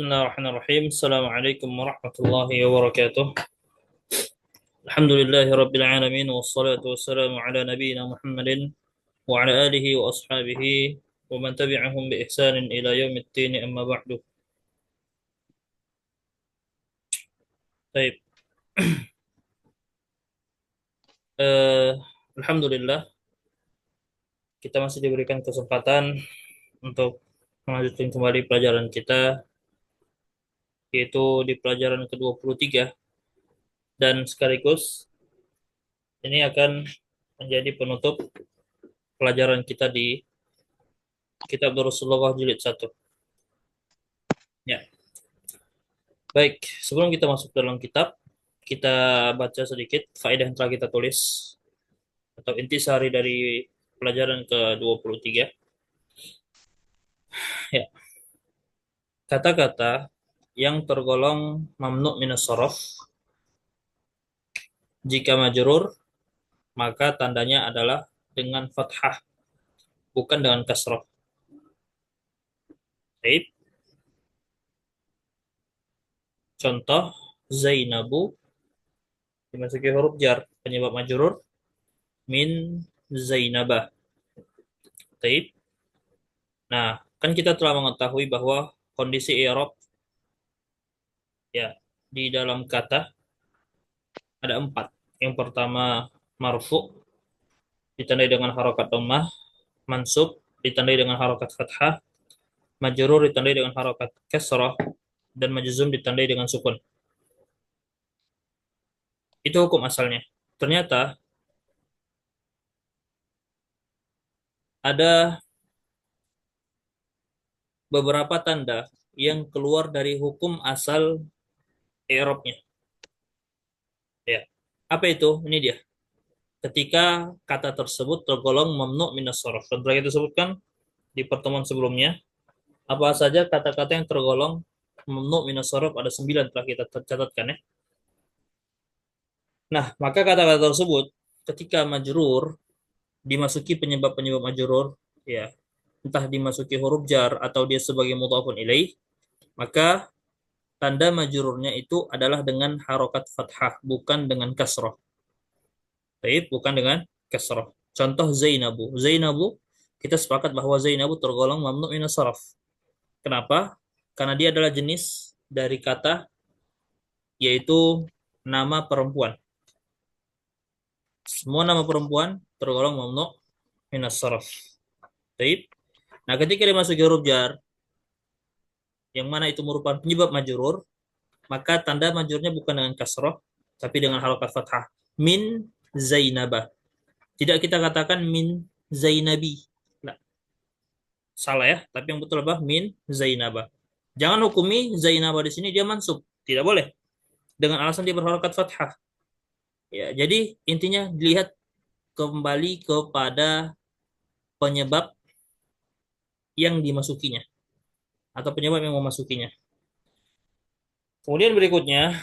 Bismillahirrahmanirrahim. Assalamualaikum warahmatullahi wabarakatuh. Alhamdulillahi rabbil alamin wassalatu wassalamu ala nabiyyina Muhammadin wa ala alihi wa ashabihi wa man tabi'ahum bi ihsanin ila yaumiddin amma ba'du. Baik. Eh, Alhamdulillah kita masih diberikan kesempatan untuk melanjutkan kembali pelajaran kita, yaitu di pelajaran ke-23, dan sekaligus ini akan menjadi penutup pelajaran kita di Kitab Rasulullah Jilid 1. Ya. Baik, sebelum kita masuk dalam kitab, kita baca sedikit faedah yang telah kita tulis atau intisari dari pelajaran ke-23. Ya, kata-kata yang tergolong mamnu' minas shorof jika majrur maka tandanya adalah dengan fathah, bukan dengan kasrah. Baik. Contoh Zainabu dimasuki huruf jar, penyebab majrur min Zainabah. Baik. Nah, kan kita telah mengetahui bahwa kondisi i'rab ya di dalam kata ada 4. Yang pertama marfu ditandai dengan harokat dhammah, mansub ditandai dengan harokat fathah, majrur ditandai dengan harokat kasrah, dan majzum ditandai dengan sukun. Itu hukum asalnya. Ternyata ada beberapa tanda yang keluar dari hukum asal i'rabnya. Ya. Apa itu? Ini dia. Ketika kata tersebut tergolong mamnu' minas shorof. Dan telah kita sebutkan di pertemuan sebelumnya, apa saja kata-kata yang tergolong mamnu' minas shorof, ada 9 telah kita catatkan ya. Nah, maka kata-kata tersebut ketika majrur dimasuki penyebab-penyebab majrur, ya, entah dimasuki huruf jar atau dia sebagai mudhafun ilaih, maka tanda majrurnya itu adalah dengan harokat fathah, bukan dengan kasrah. Baik, bukan dengan kasrah. Contoh Zainabu. Zainabu, kita sepakat bahwa Zainabu tergolong mamnu' minas shorof. Kenapa? Karena dia adalah jenis dari kata, yaitu nama perempuan. Semua nama perempuan tergolong mamnu' minas shorof. Baik. Nah, ketika dimasuki huruf jar, yang mana itu merupakan penyebab majrur, maka tanda majrurnya bukan dengan kasrah, tapi dengan harokat fathah. Min Zainabah. Tidak kita katakan min Zainabi. Nah, salah ya, tapi yang betul apa? Min Zainabah. Jangan hukumi Zainabah di sini dia mansub. Tidak boleh. Dengan alasan dia berharokat fathah. Ya, jadi intinya dilihat kembali kepada penyebab yang dimasukinya atau penyebab yang memasukinya. Kemudian berikutnya,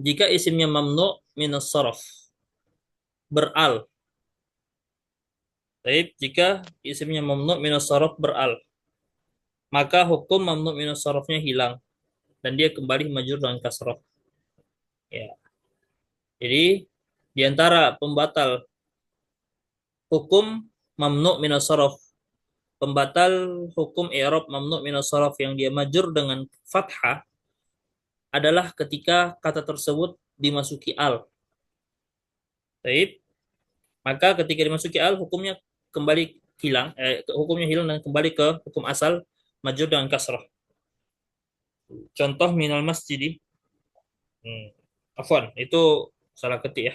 jika isimnya mamnu' minas shorof beral. Baik, jika isimnya mamnu' minas shorof beral, maka hukum mamnu' minas shorofnya hilang dan dia kembali majrur dengan kasrah. Ya. Jadi di antara pembatal hukum mamnu' minas shorof, pembatal hukum i'rab mamnu' minas shorof yang dia majrur dengan fathah adalah ketika kata tersebut dimasuki al. Baik. Maka ketika dimasuki al, hukumnya kembali hilang, hukumnya hilang dan kembali ke hukum asal majrur dengan kasrah. Contoh minal masjidi. Afwan, itu salah ketik ya.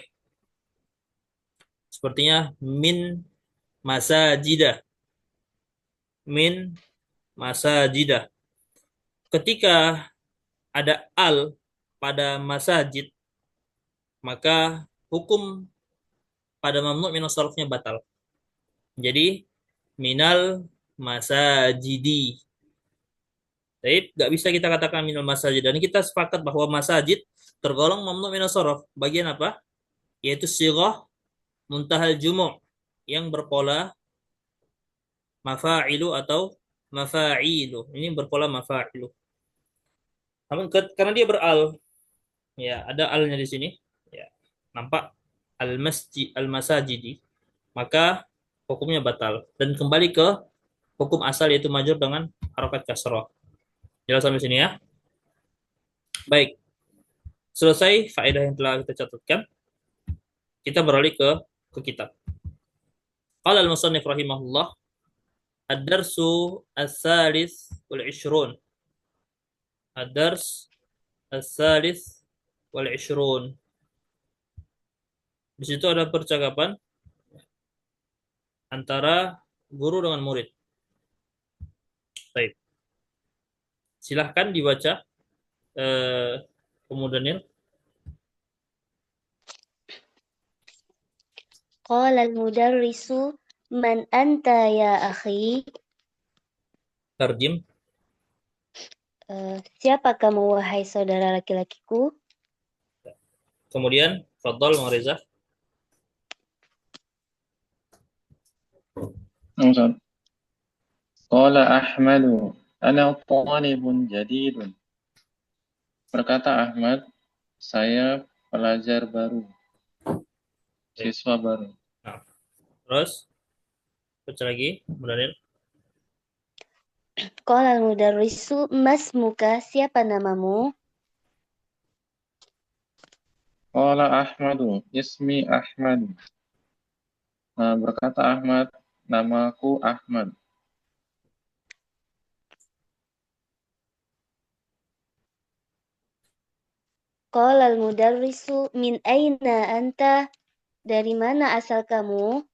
Sepertinya min masajidah. Min masajidah. Ketika ada al pada masajid, maka hukum pada mamnu' minas shorofnya batal. Jadi minal masajidi. Baik, nggak bisa kita katakan minal masajid. Dan kita sepakat bahwa masajid tergolong mamnu' minas shorof. Bagian apa? Yaitu sighah muntahal jumu' yang berpola mafa'ilu atau mafa'ilu. Ini berpola mafa'ilu. Namun karena dia beral, ya ada alnya di sini, ya nampak al-masjid al-masajidi, maka hukumnya batal dan kembali ke hukum asal yaitu majrur dengan harokat kasroh. Jelas sampai sini ya? Baik, selesai faedah yang telah kita catatkan. Kita beralih ke kitab. Qala al-musannif rahimahullah, ad-darsu as-salis wal 'ishrun. Ad-dars as-salis wal 'ishrun. Di situ ada percakapan antara guru dengan murid. Baik, silahkan dibaca kemudian Qala al-mudarrisu man anta ya akhi? tarjim. Siapa kamu wahai saudara laki-lakiku? Kemudian fadhal Bang Reza. Ustaz. Qala Ahmadu, ana talibun jadidun. Berkata Ahmad, saya pelajar baru, siswa baru. Nah, terus baca lagi kemudian Qala al-mudarrisu masmuka? Siapa namamu? Qala Ahmadu, ismi Ahmad. Nah, berkata Ahmad, namaku Ahmad. Qala al-mudarrisu min aina anta? Dari mana asal kamu?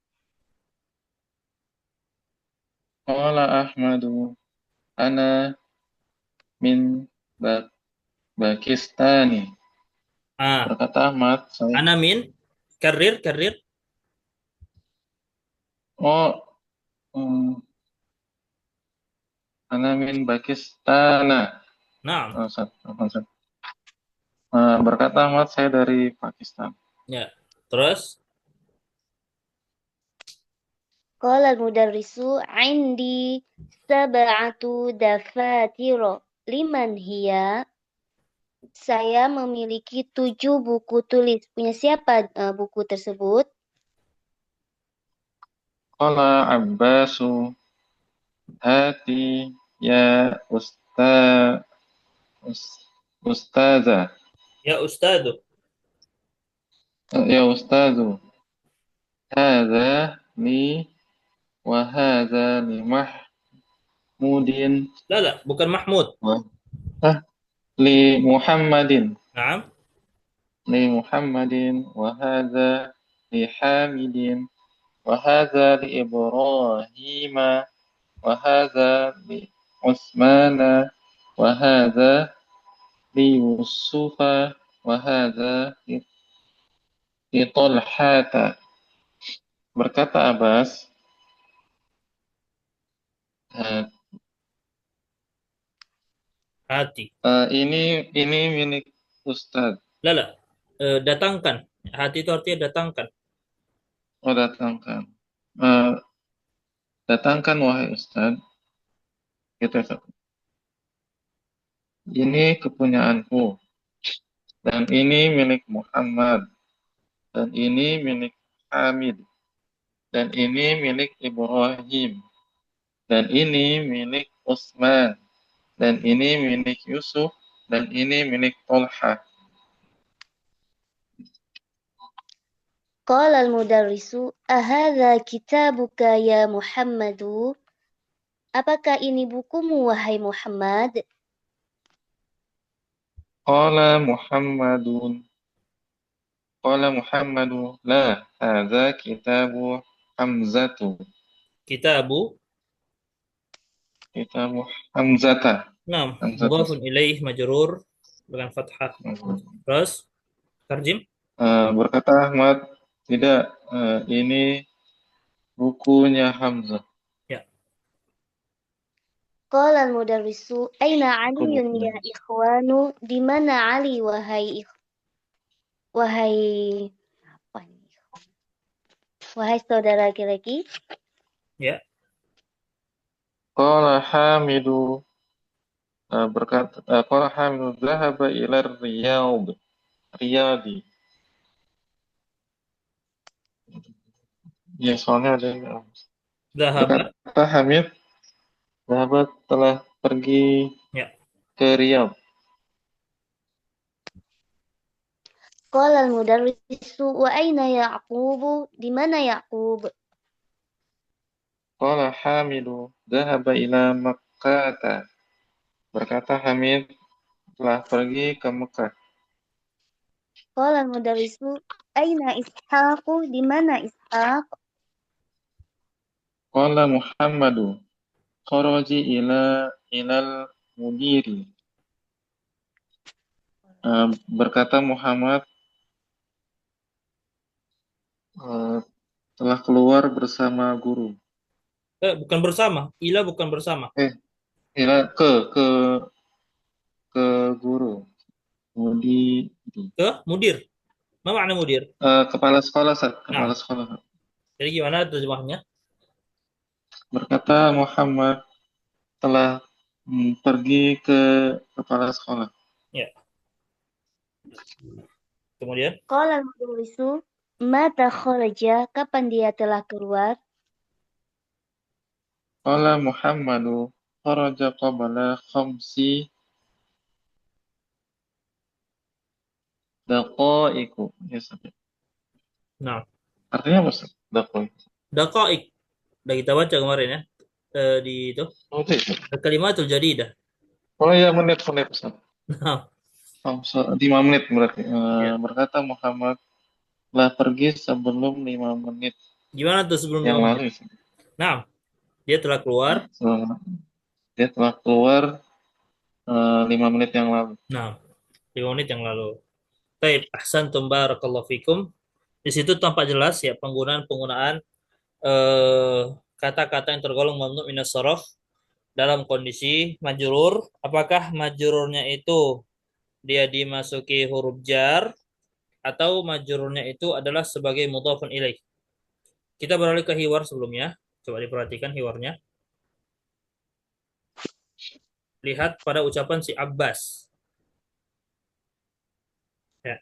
Qala Ahmadu, ana min Pakistani. Berkata Ahmad, saya ana min karir oh ana min Pakistana. nah Berkata Ahmad, saya dari Pakistan. ya terus Qala al-mudarrisu indi sab'atu dafatiro. Liman hiya? Saya memiliki 7 buku tulis. Punya siapa buku tersebut? Qala Abbasu, hati ya ustaza. ya ustadu Ya ustazu. Hadza li wa hadza li Mahmudin la bukan Mahmud. ah, li Muhammadin. Naam. Li Muhammadin wa hadza li Hamidin wa hadza li Ibrahima wa hadza li Utsmana wa hadza li Yusufa wa hadza li Talhata. Berkata Abbas, Hati. Ini milik Ustadz. La. Datangkan. Hati itu artinya datangkan. Oh, datangkan. Datangkan wahai Ustadz. Gitu, Ustadz. Ini kepunyaanku. Dan ini milik Muhammad. Dan ini milik Hamid. Dan ini milik Ibrahim. Dan ini milik Utsman. Dan ini milik Yusuf. Dan ini milik Tolha. Qala al-mudarrisu ahadha kitabuka ya Muhammadu? Apakah ini bukumu wahai Muhammad? Qala Muhammadun. Qala Muhammadu. La, hadza kitabu Hamzatu. Kitabu. Kitabu Hamzata. Naam. Mudhafun ilaih majrur dengan fathah. Terus tarjim. Berkata Ahmad, tidak, ini bukunya Hamzah. Ya. Qala al-mudarrisu aina Aliyun ya ikhwanu? Di mana Ali wahai saudara laki-laki? Ya. Qala Hamidu Qala Hamidu dhahaba ila Riyadi. Ya, soalnya ada Dhahaba. berkata Hamid, sahabat telah pergi Ya. ke Riyadh. Qala al-mudarrisu wa aina Ya'qubu? Di mana Ya'qub? Qala Hamidu dhahaba ila Makkah. Berkata Hamid telah pergi ke Mekah. Qala al-mudarrisu aina Ishaqu? Di mana Ishaq? Qala Muhammadu kharaji ilal mudiri. Berkata Muhammad eh, telah keluar bersama guru. Bukan bersama. Ila bukan bersama. Eh, ila ke guru. Mudi, Ke mudir. Apa makna mudir? kepala sekolah, Nah, kepala sekolah. jadi gimana terjemahnya? Berkata Muhammad telah pergi ke kepala sekolah. Ya. Kemudian, Qala al-mudarrisu mata kharaja? Kapan dia telah keluar? Qala Muhammadu kharaja qabla khamsi daqaiku. Ya, sampai. nah, Artinya apa, Ustaz? Daqaik. daqaik. Udah kita baca kemarin ya. Di itu. Oh, itu. Kalimatul jadidah. Oh ya, menit, Ustaz. Nah, 5 menit berarti. ya. Berkata Muhammad telah pergi sebelum 5 menit Gimana tuh sebelum yang 5 menit? lalu. Nah, dia telah keluar. Dia telah keluar 5 menit yang lalu. Nah, 5 menit yang lalu. Baik, ahsantum barakallahu fikum. Di situ tampak jelas ya penggunaan eh, kata-kata yang tergolong mamnu minas sharaf dalam kondisi majrur. Apakah majrurnya itu dia dimasuki huruf jar atau majrurnya itu adalah sebagai mudhafun ilaih. Kita beralih ke hiwar sebelumnya. Coba diperhatikan hiwarnya. Lihat pada ucapan si Abbas. Ya.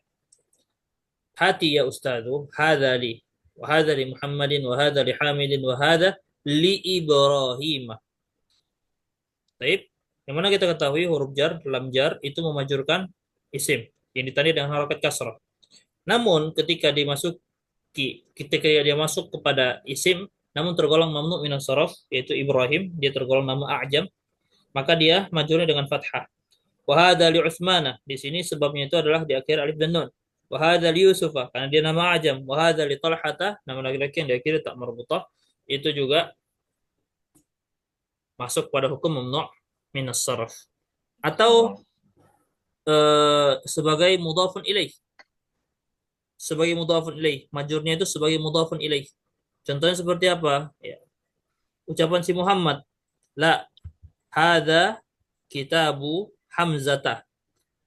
Hati ya ustadu, hadza li wa hadza li Muhammadin wa hadza li Hamidin wa hadza li Ibrahim. Baik. Yang mana kita ketahui huruf jar, lam jar itu memajurkan isim yang ditandai dengan harokat kasrah. Namun ketika dia masuk kepada isim namun tergolong mamnu minas saraf yaitu Ibrahim, dia tergolong nama a'jam, maka dia majurnya dengan fathah. Wa hadza li Utsmana, di sini sebabnya itu adalah di akhir alif dan nun. Wa hadza li Yusufa, karena dia nama a'jam. Wa hadza li Talhata, nama laki-laki yang di akhir tak marbutah, itu juga masuk pada hukum mamnu minas saraf. Atau sebagai mudhafun ilaih. Sebagai mudhafun ilaih. Majurnya itu sebagai mudhafun ilaih. Contohnya seperti apa? Ya. Ucapan si Muhammad. La hadza kitabu Hamzata.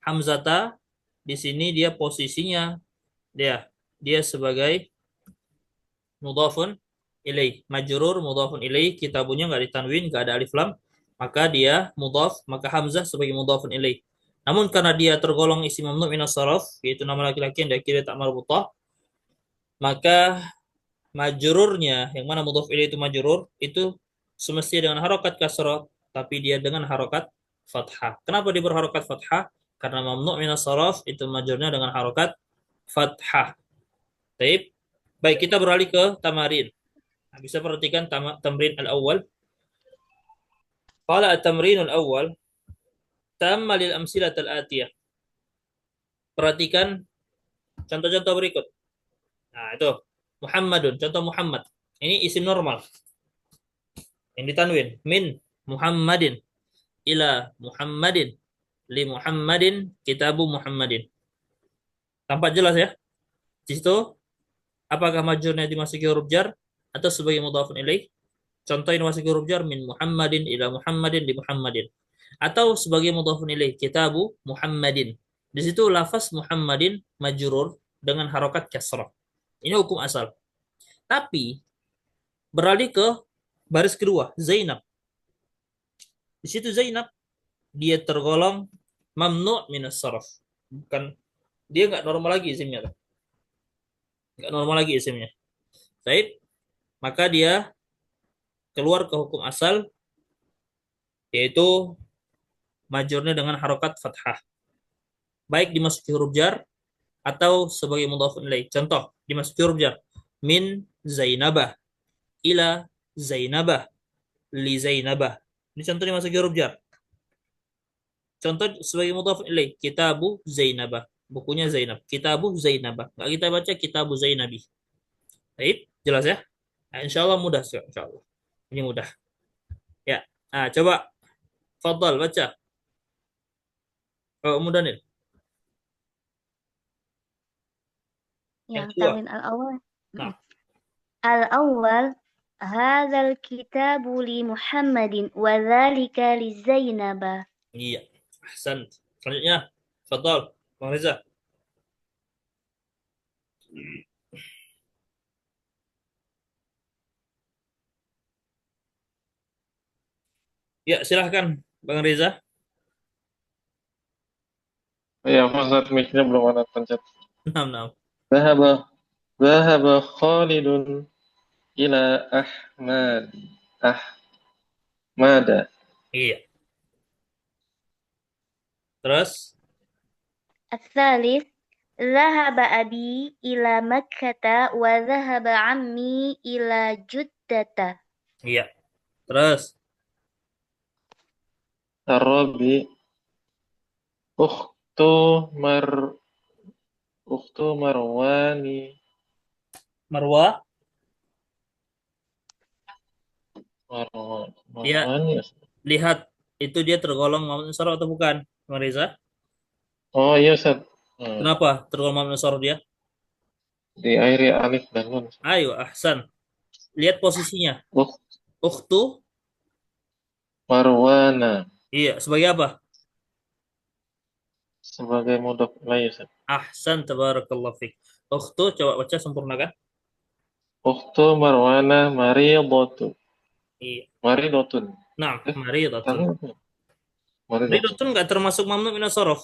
Hamzata di sini dia posisinya dia sebagai mudhafun ilaih. Majrur mudhafun ilaih, kitabunya enggak ditanwin, enggak ada alif lam, maka dia mudhaf, maka hamzah sebagai mudhafun ilaih. Namun karena dia tergolong isim mamnu minas saraf, yaitu nama laki-laki yang diakhiri tak marbutah, maka majrurnya yang mana mudhaf ilaih itu majrur itu semestinya dengan harokat kasrah, tapi dia dengan harokat fathah. Kenapa dia berharokat fathah? Karena mamnu minas saraf itu majrurnya dengan harokat fathah. Baik, baik kita beralih ke tamarin. Nah, bisa perhatikan tamrin al-awwal. Qala at-tamrin al-awwal tamma lil amsilat al-atiyah. Perhatikan contoh-contoh berikut. Nah, itu Muhammadun, contoh Muhammad. Ini isim normal yang ditanwin min Muhammadin ila Muhammadin li Muhammadin kitabu Muhammadin. Tampak jelas ya? Di situ apakah majurnya dimasuki huruf jar atau sebagai mudhafun ilaih? Contoh ini dimasuki huruf jar min Muhammadin ila Muhammadin li Muhammadin atau sebagai mudhafun ilaih kitabu Muhammadin. Di situ lafaz Muhammadin majrur dengan harokat kasrah. Ini hukum asal. Tapi beralih ke baris kedua, Zainab. Di situ Zainab dia tergolong mamnu' minas sarf. Bukan, dia nggak normal lagi isimnya. Nggak normal lagi isimnya. Baik, maka dia keluar ke hukum asal, yaitu majurnya dengan harokat fathah. Baik dimasuki huruf jar atau sebagai mudhafun ilaih. Contoh, dimasuki huruf jar. Min Zainabah, ila Zainabah, li Zainabah. Ini contoh dimasuki huruf jar. Contoh sebagai mudhafun ilaih, kitabu Zainabah. Bukunya Zainab. Kitabu Zainabah. Nggak kita baca kitabu Zainabi. Baik, jelas ya? Nah, insya Allah mudah. Insya Allah. Ini mudah. Ya. Nah, coba. Fadal, baca. Oh, mudah nih. Yang Yang kedua. tanwin al-awwal. Nah, Al-awwal, hadzal kitabu li Muhammadin wa dzalika li Zainab. iya. Ahsan. Selanjutnya. Fadal. Bang Reza. Ya, silahkan. Bang Reza. Ya, Ustaz, mic-nya belum ada pencet. Nah, nah. Dhahaba Dhahaba Khalidun ila Ahmad. Ahmada. Iya. Terus. الثالث ذهب أبي إلى مكة وذهب عمي إلى جدة. Iya. Terus. Arabi. Ukhtu Mar Ukhtu Marwani. Marwa. Ya, Marwani. lihat. Itu dia tergolong mamnu sorof atau bukan? Bang Reza. Oh iya, Ustaz. Kenapa tergolong mamnu sorof dia? Di akhir alif dan nun. Ayo, ahsan. Lihat posisinya. Ukht Ukhtu. Marwana. Iya, sebagai apa? Sebagai mudhaf ilaih, Ustaz. Ahsan, tabarakallah fik. Ukhtu, coba baca sempurnakan. Ukhtu Marwana Maridatu. Iya. Maridotun. Nah, maridatun. Kan Maridotun. Maridatun nggak termasuk mamnu minas sorof.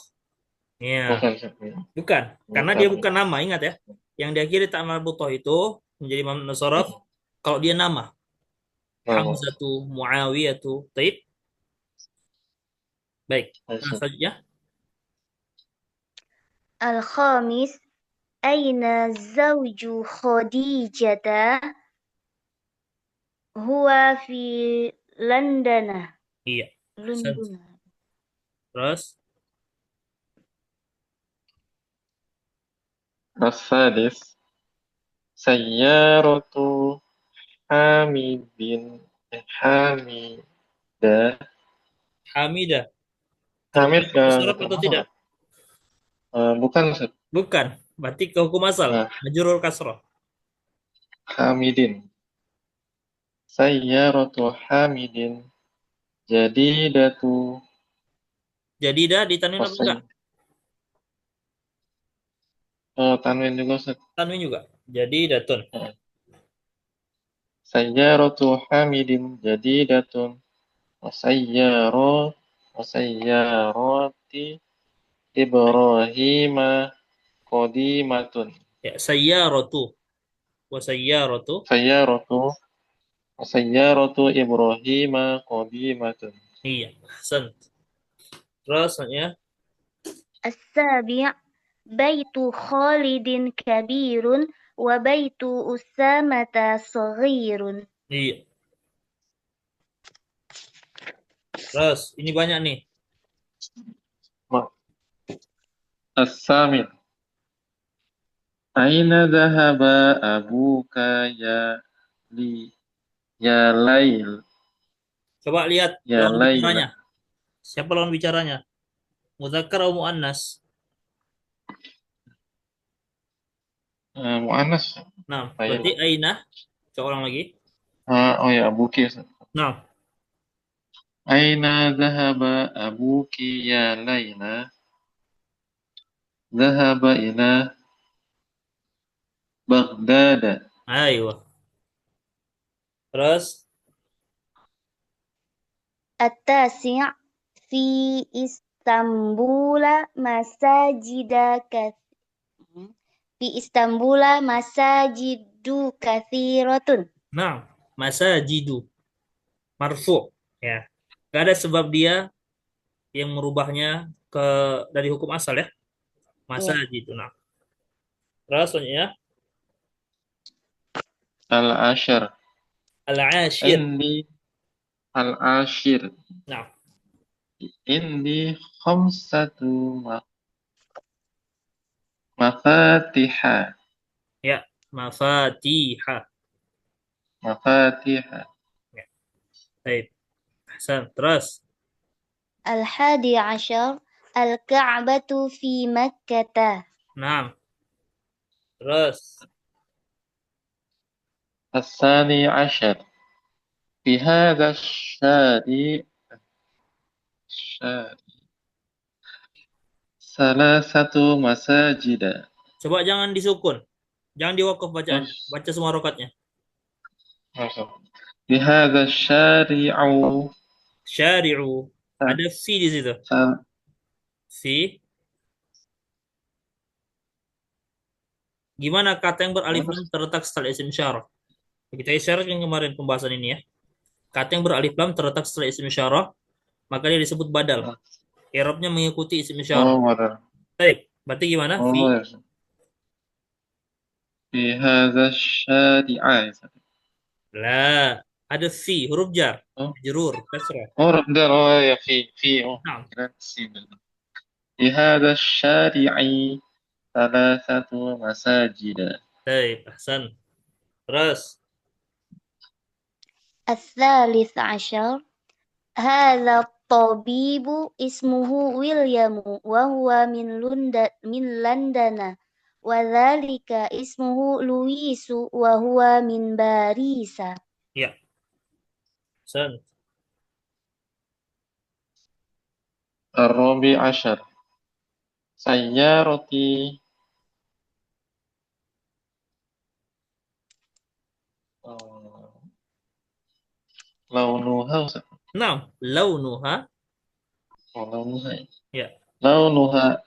Iya. Bukan, Ustaz. Bukan, karena Bukan. dia bukan nama, ingat ya. Yang diakhiri tak marbutoh itu menjadi mamnu sorof kalau dia nama. Nama. Hamzatu, Muawiyatu, Taib. Baik. Nah, Ustaz. selanjutnya. الخامس أين زوج خديجة؟ هو في لندن. Iya. Ahsan. لندن. Terus. As-sadis. Sayyaratu Hamidin. Hamida. Hamidah. Hamid Termasuk mamnu sorof atau termasuk. tidak? Bukan, Ustaz. Bukan. Berarti ke hukum asal. Nah, Majrur kasroh. Hamidin. Sayyaratu Hamidin. Jadidatu. Jadi dah ditanwin apa enggak? Tanwin juga, Ustaz. Tanwin juga. Jadi datun. Sayyaratu Hamidin jadidatun. Wasayyaro. Wasayyarati Ibrahima qadimatun. Ya, sayyaratu. Wa sayyaratu. Sayyaratu. Wasayyaratu Ibrahima qadimatun. Iya. Ahsan. Terus selanjutnya. السابع بيت خالد كبير وبيت أسامة صغير. Iya. Terus ini banyak nih. As-samin. Aina dhahaba abuka li ya lail Coba lihat ya lawan laila. bicaranya. Siapa lawan bicaranya? Mudzakkar atau muannas? Mu'annas. Nah, Lail. berarti aina. Coba ulang lagi. Oh ya, abuki. Nah, Aina dhahaba abuki ya laila. Dhahaba ila Baghdad. ayo. Terus At-tasi' fi Istanbul masajida kath fi Istanbul masajidu kathiratun. Nah, masajidu marfu ya. Gak ada sebab dia yang merubahnya ke dari hukum asal ya. Ya. Masajidu. Nah, terus selanjutnya Al-ashar. al-ashir. Indi al-ashir. Nah, Indi khamsatu mafatiha. ya, mafatihah. Mafatiha. Ya, baik. Hasan. Terus Al-hadi ashar Al-Ka'batu fi Makkah. nah, terus الثاني عشر في هذا الشارع ثلاثة مساجد. coba jangan disukun. Jangan diwakaf bacaannya. Terus, Baca semua rokatnya. masuk. في هذا الشارع Syari'u. ث- Ada fi di situ. ث- Fi. Gimana kata yang beralif lam terletak setelah isim isyarah? Kita isyaratkan kemarin pembahasan ini ya. Kata yang beralif lam terletak setelah isim isyarah, maka dia disebut badal. I'rabnya mengikuti isim isyarah. oh, benar. Baik, berarti gimana? Fi. Oh, ya. في هذا الشارع. La. Ada fi, huruf jar. Oh, Majrur, kasrah. oh, benar. Oh, ya, في oh, Nah, kira sin. في هذا الشارع ثلاثة مساجد. baik, ahsan. Terus. Al-thalith ashar Hadha tabibu ismuhu William wa huwa min London wa dhalika ismuhu Luisu wa huwa min Barisa. Ya, ahsan. الرابع عشر سيارتي لونها Nah, launuha. لونها Ya. لونها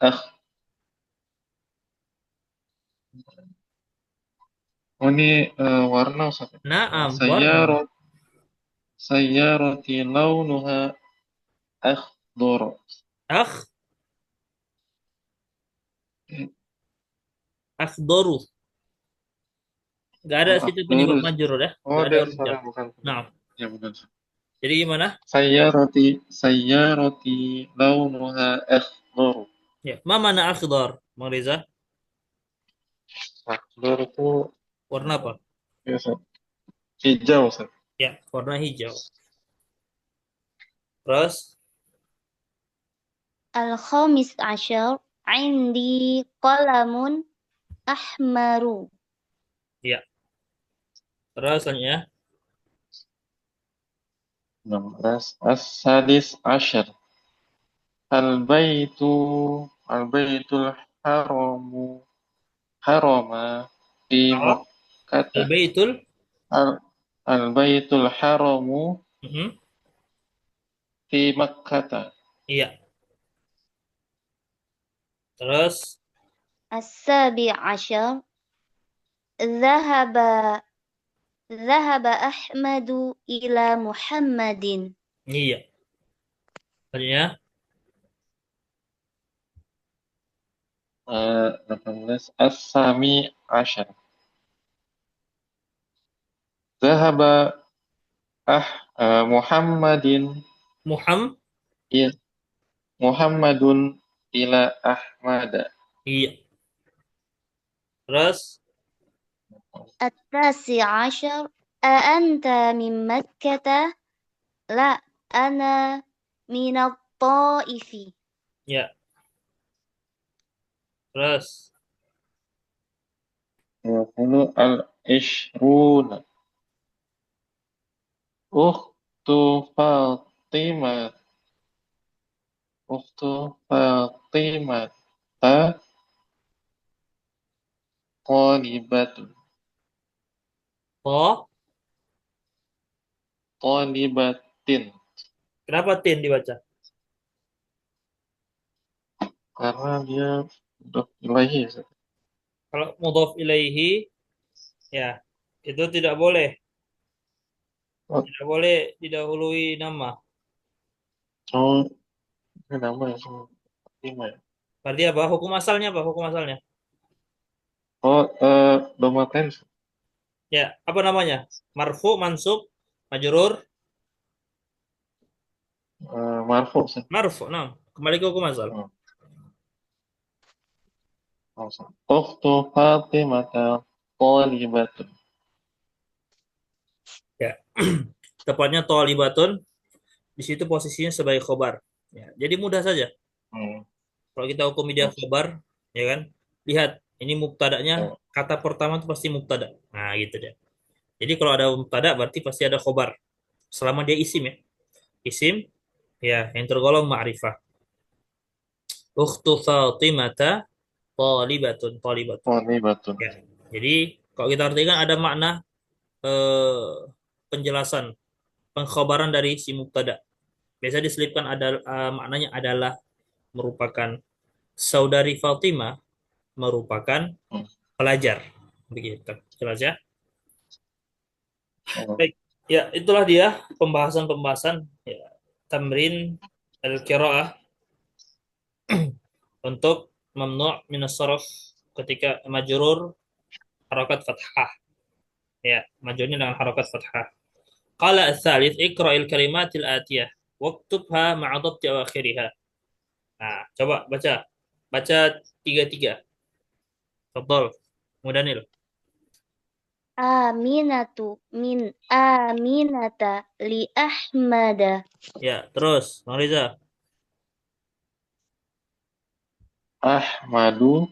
ini warna Ustaz. Naam, warna. سيارة سيارتي لونها أخضر. Akh, akhdaru. Gak ada situ أخضر. penyebab majrur ya. Oh, Gak ada dia huruf jar. salah, bukan. Nah, Ya, bukan. jadi gimana? سيارتي لونها أخضر. Ya, ma mana akhdar, Bang Reza? أخضر itu Warna apa? biasa hijau Ustaz. Ya, warna hijau. Terus, Al-khamis ashar Indi qalamun ahmaru. ya. Terus selanjutnya. 16 السادس عشر البيت البيت الحرام حرم في Arab. مكة. Al-Baitul. البيت الحرام Mhm. في مكة. Iya. Terus, As-sabi ashar Dhahaba Dhahaba Ahmadu ila Muhammadin. iya. Selanjutnya. 18 السامي عشر ذهب محمد Muham. محمد إلى أحمد. Iya. Terus, At-tasi ashar A'anta min Makkah? La, ana minat ta'ifi. ya. Terus, يقول العشرون أخت فاطمة أخت فاطمة طالبة to. طالبة Kenapa tin dibaca? Karena dia udah ilahi. Ustaz. Kalau mudhaf ilaihi, ya, itu tidak boleh. Oh, Tidak boleh didahului nama. oh, ini nama ya semua. Lima ya. Berarti apa? Hukum asalnya apa? Hukum asalnya. Oh, domaten Ya, apa namanya? Marfu, mansub, majrur, marfu. Ustaz. marfu. Nah, kembali ke hukum asal. Oh, Ustaz. Ukhtu Fatimah thalibatun. Ya. Tepatnya tolibatun di situ posisinya sebagai khobar. Ya, jadi mudah saja. Hmm. Kalau kita hukum dia Oh, khobar, ya kan? Lihat, ini mubtada'nya oh, kata pertama itu pasti mubtada. Nah, gitu deh. Jadi kalau ada mubtada berarti pasti ada khobar. Selama dia isim ya. Isim ya yang tergolong ma'rifah. Ukhtu Fatimata talibatun, talibatun. thalibatun. Ya. Jadi kalau kita artikan ada makna eh, penjelasan, pengkhabaran dari si mubtada. Biasa diselipkan ada maknanya adalah merupakan saudari Fatimah merupakan Hmm. pelajar. Begitu. Jelas ya? Oh, Baik. Ya, itulah dia pembahasan-pembahasan ya, tamrin al-qiraah untuk mamnu' min as-sarf ketika majrur harakat fathah. Ya, majrurnya dengan harakat fathah. Qala ats-tsalits iqra'il kalimatil atiyah waktubha ma'a dhabti awakhiriha. Nah, coba baca. Baca tiga-tiga. Tafadhal. Mudanil. Aminatu min Aminata li Ahmada. Ya, terus Bang Riza. Ahmadu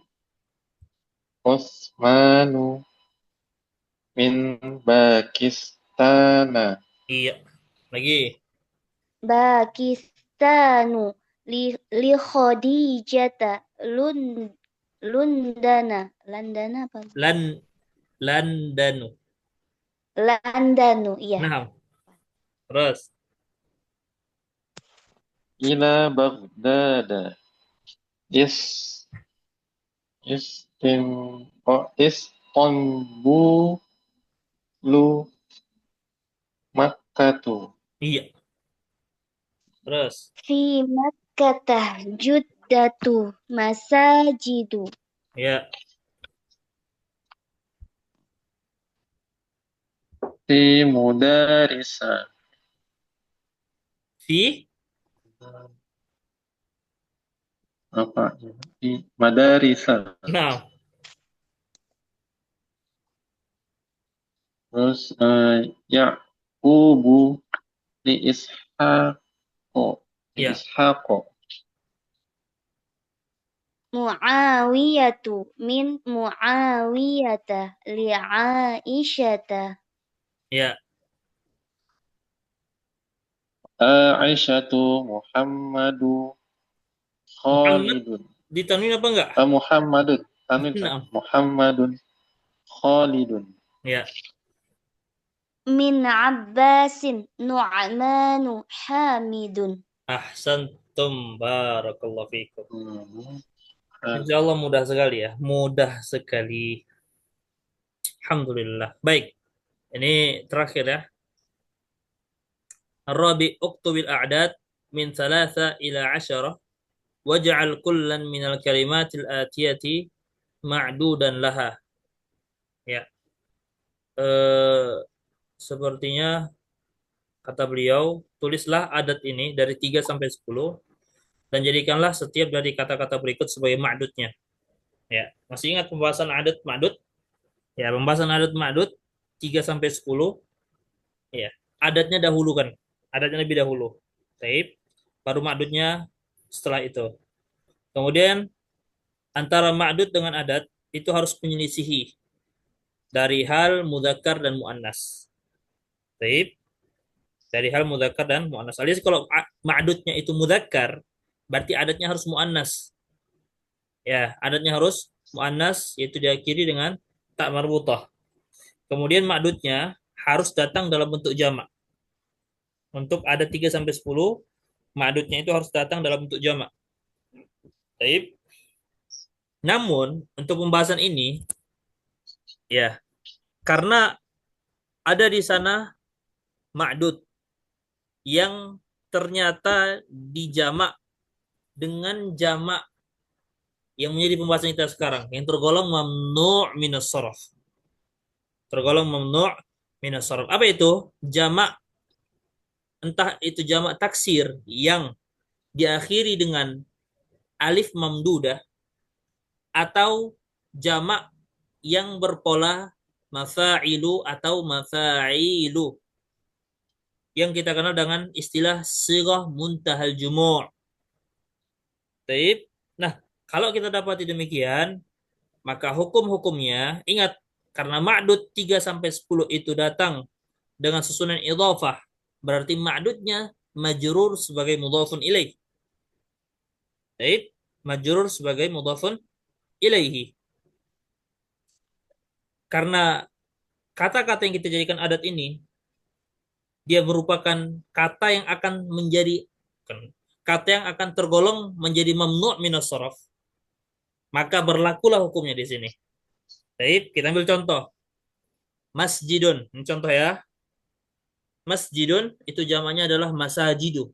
Osmanu min Pakistana. Iya. Lagi. Pakistanu li Khadijata Lundana. Landana apa? Lan Landanu. Landanu, iya. Nah, terus. Ila Baghdad. Is Istanbulu Makkatu. Iya. Terus. Fi Makkatah Juddatu Masajidu. Ya. Fi mudarisa. Fi. Apa? Fi madarisa. Nah. Terus Yaqubu li Ishaqo. Li Ya. Ishaqo. Muawiyatu min Muawiyata li Aisyata. Ya. Aisyatu Muhammadu Muhammad Khalidun. ditanwin apa enggak? Muhammadun. Tanwin, Ustaz. Nah. Muhammadun Khalidun. Ya. Min Abbasin Nu'manu Hamidun. Ahsantum barakallahu fikum. Hmm. Insya Allah mudah sekali ya. Mudah sekali. Alhamdulillah. Baik. Ini terakhir ya. Rabi uktubil a'dad min thalatha ila 'asyarah waj'al kullan minal kalimatil atiyati ma'dudan laha. Ya. Eh, sepertinya kata beliau, tulislah adat ini dari 3 sampai 10 dan jadikanlah setiap dari kata-kata berikut sebagai ma'dudnya. Ya. Masih ingat pembahasan adat ma'dud? Ya, pembahasan adat ma'dud 3 sampai 10. Ya. Adatnya dahulu kan. Adatnya lebih dahulu. Taib. Baru ma'dudnya setelah itu. Kemudian antara ma'dud dengan adat itu harus menyelisihi dari hal mudzakkar dan muannas. Taib. Dari hal mudzakkar dan muannas. Alias kalau ma'dudnya itu mudzakkar, berarti adatnya harus muannas. Ya, adatnya harus muannas yaitu diakhiri dengan tak marbutah. Kemudian ma'dudnya harus datang dalam bentuk jamak. Untuk adat 3 sampai 10 ma'dudnya itu harus datang dalam bentuk jamak. Baik. Namun untuk pembahasan ini ya, karena ada di sana ma'dud yang ternyata dijamak dengan jamak yang menjadi pembahasan kita sekarang, yang tergolong mamnu' minas sarf. Tergolong mamnu' minas sarf. Apa itu? Jamak, entah itu jamak taksir yang diakhiri dengan alif mamdudah atau jamak yang berpola mafa'ilu atau mafa'ilu yang kita kenal dengan istilah sighah muntahal jumu'. Baik. Nah, kalau kita dapati demikian, maka hukum-hukumnya ingat karena ma'dud 3 sampai 10 itu datang dengan susunan idhafah, berarti ma'dudnya majrur sebagai mudhafun ilaih. Baik, majrur sebagai mudhafun ilaihi. Karena kata-kata yang kita jadikan adat ini dia merupakan kata yang akan menjadi kata yang akan tergolong menjadi mamnu' minas sarf. Maka berlakulah hukumnya di sini. Baik, kita ambil contoh. Masjidun, ini contoh ya. Masjidun itu jamaknya adalah masajidu.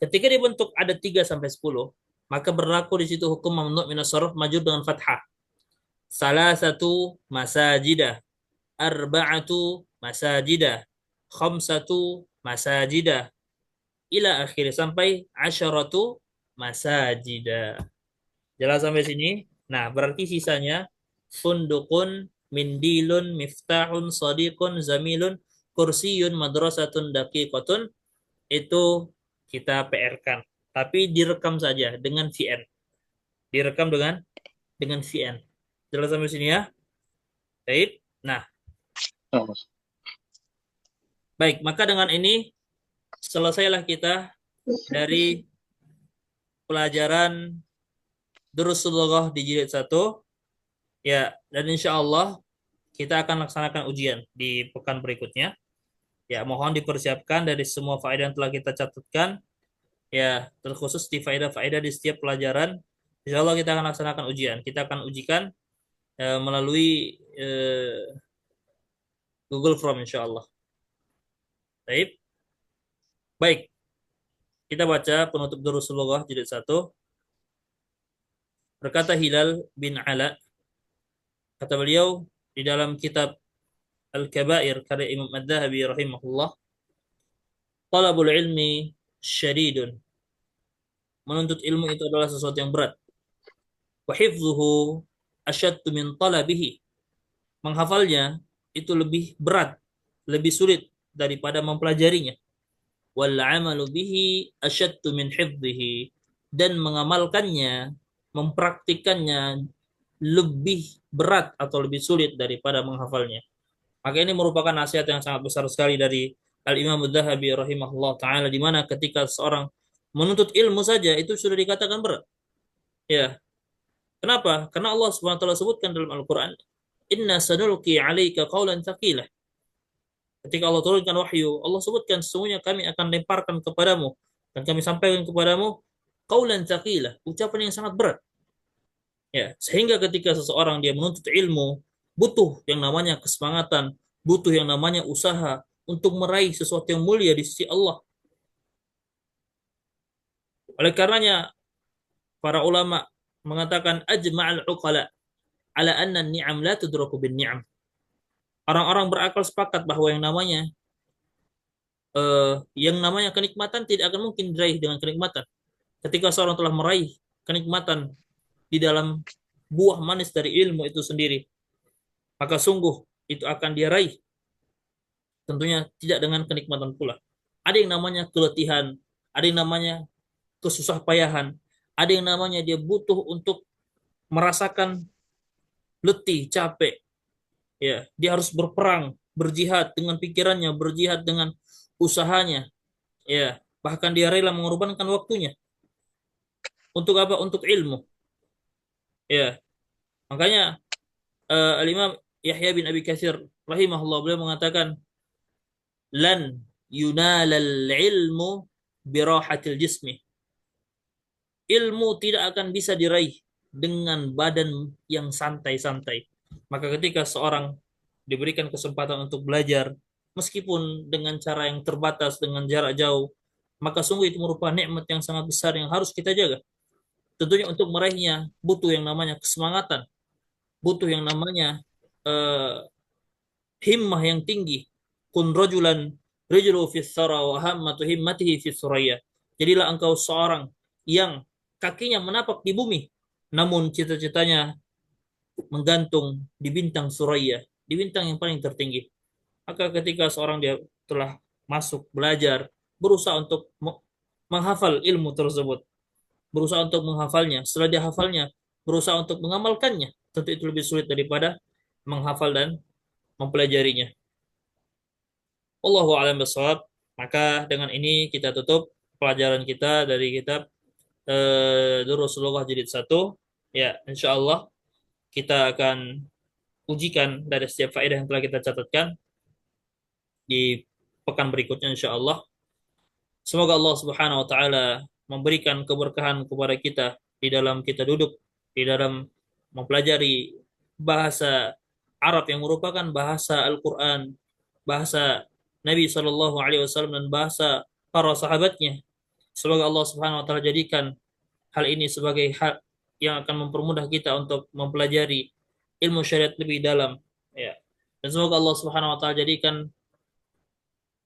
Ketika dibentuk ada 3 sampai 10, maka berlaku di situ hukum mamnu' minas sarf majrur dengan fathah. Salah satu masajidah, arba'atu masajidah, khamsatu masajidah, ila akhir sampai asyaratu masajidah. Jelas sampai sini? Nah, berarti sisanya fundukun, mindilun, miftahun, sadiqun, zamilun, kursiyun, madrasatun, daqiqatun itu kita PR-kan. Tapi direkam saja dengan VN. Direkam dengan VN. Jelas sampai sini ya? Baik. Nah, Oh, Mas. baik. Maka dengan ini selesailah kita dari pelajaran Durusul Lughah di jilid 1. Ya, dan insya Allah kita akan laksanakan ujian di pekan berikutnya. Ya, mohon dipersiapkan dari semua faedah yang telah kita catatkan. Ya, terkhusus di faedah-faedah di setiap pelajaran. Insya Allah kita akan laksanakan ujian. Kita akan ujikan melalui Google Form insya Allah. Baik. Baik. Kita baca penutup Durusul Lughah jilid 1. Berkata Hilal bin Ala, kata beliau di dalam kitab Al-Kabair karya Imam Ad-Dhahabi rahimahullah, talabul ilmi syadidun. Menuntut ilmu itu adalah sesuatu yang berat. Wa hifdzuhu asyaddu min talabihi. Menghafalnya itu lebih berat, lebih sulit daripada mempelajarinya. Wal 'amalu bihi asyaddu min hifdzihi. Dan mengamalkannya, mempraktikannya lebih berat atau lebih sulit daripada menghafalnya. Maka ini merupakan nasihat yang sangat besar sekali dari Al-Imam Ad-Dhahabi rahimahullah ta'ala, di mana ketika seorang menuntut ilmu saja itu sudah dikatakan berat. Ya. Kenapa? Karena Allah Subhanahu wa taala sebutkan dalam Al-Qur'an, "Inna sanulqi 'alaika qawlan tsaqilah." Ketika Allah turunkan wahyu, Allah sebutkan sesungguhnya kami akan lemparkan kepadamu dan kami sampaikan kepadamu qawlan tsaqilah, ucapan yang sangat berat. Ya, sehingga ketika seseorang dia menuntut ilmu, butuh yang namanya kesemangatan, butuh yang namanya usaha untuk meraih sesuatu yang mulia di sisi Allah. Oleh karenanya, para ulama mengatakan ajma'al uqala ala anna ni'am la tudraku bin ni'am. Orang-orang berakal sepakat bahwa yang namanya kenikmatan tidak akan mungkin diraih dengan kenikmatan. Ketika seorang telah meraih kenikmatan di dalam buah manis dari ilmu itu sendiri, maka sungguh itu akan dia raih. Tentunya tidak dengan kenikmatan pula. Ada yang namanya keletihan, ada yang namanya kesusah payahan, ada yang namanya dia butuh untuk merasakan letih, capek. Ya, dia harus berperang, berjihad dengan pikirannya, berjihad dengan usahanya. Ya, bahkan dia rela mengorbankan waktunya. Untuk apa? Untuk ilmu. Ya, makanya Al-Imam Yahya bin Abi Katsir rahimahullah beliau mengatakan lan yunalal ilmu birahatil jismi. Ilmu tidak akan bisa diraih dengan badan yang santai-santai. Maka ketika seorang diberikan kesempatan untuk belajar, meskipun dengan cara yang terbatas, dengan jarak jauh, maka sungguh itu merupakan nikmat yang sangat besar yang harus kita jaga. Tentunya untuk meraihnya butuh yang namanya kesemangatan, butuh yang namanya eh, himmah yang tinggi. Kun rajulan rijlu fis sara wa hammatu himmatihi fis suraya. Jadilah engkau seorang yang kakinya menapak di bumi, namun cita-citanya menggantung di bintang Suraya, di bintang yang paling tertinggi. Maka ketika seorang dia telah masuk belajar, berusaha untuk menghafal ilmu tersebut, berusaha untuk menghafalnya. Setelah dia hafalnya, berusaha untuk mengamalkannya. Tentu itu lebih sulit daripada menghafal dan mempelajarinya. Allahu a'lam bishawab. Maka dengan ini kita tutup pelajaran kita dari kitab Durusulullah jilid 1. Ya, insya Allah kita akan ujikan dari setiap faedah yang telah kita catatkan di pekan berikutnya insya Allah. Semoga Allah Subhanahu wa taala memberikan keberkahan kepada kita di dalam kita duduk, di dalam mempelajari bahasa Arab yang merupakan bahasa Al-Qur'an, bahasa Nabi Shallallahu alaihi wasallam dan bahasa para sahabatnya. Semoga Allah Subhanahu wa taala jadikan hal ini sebagai hal yang akan mempermudah kita untuk mempelajari ilmu syariat lebih dalam, ya. Dan semoga Allah Subhanahu wa taala jadikan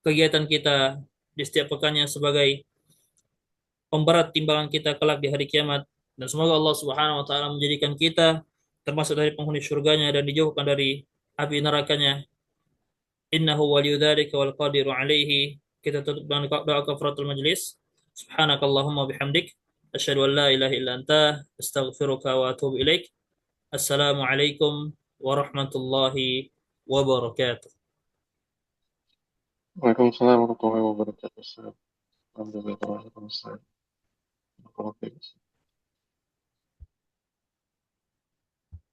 kegiatan kita di setiap pekannya sebagai pemberat timbangan kita kelak di hari kiamat, dan semoga Allah Subhanahu wa taala menjadikan kita termasuk dari penghuni surganya dan dijauhkan dari api nerakanya. Innahu waliyudzalika wal qadiru alaihi. Kita tutup dengan doa kafaratul majlis. Subhanakallahumma bihamdik asyhadu an la ilaha illa anta astaghfiruka wa atubu ilaik. Assalamualaikum warahmatullahi wabarakatuh. Waalaikumsalam warahmatullahi wabarakatuh. Alhamdulillah.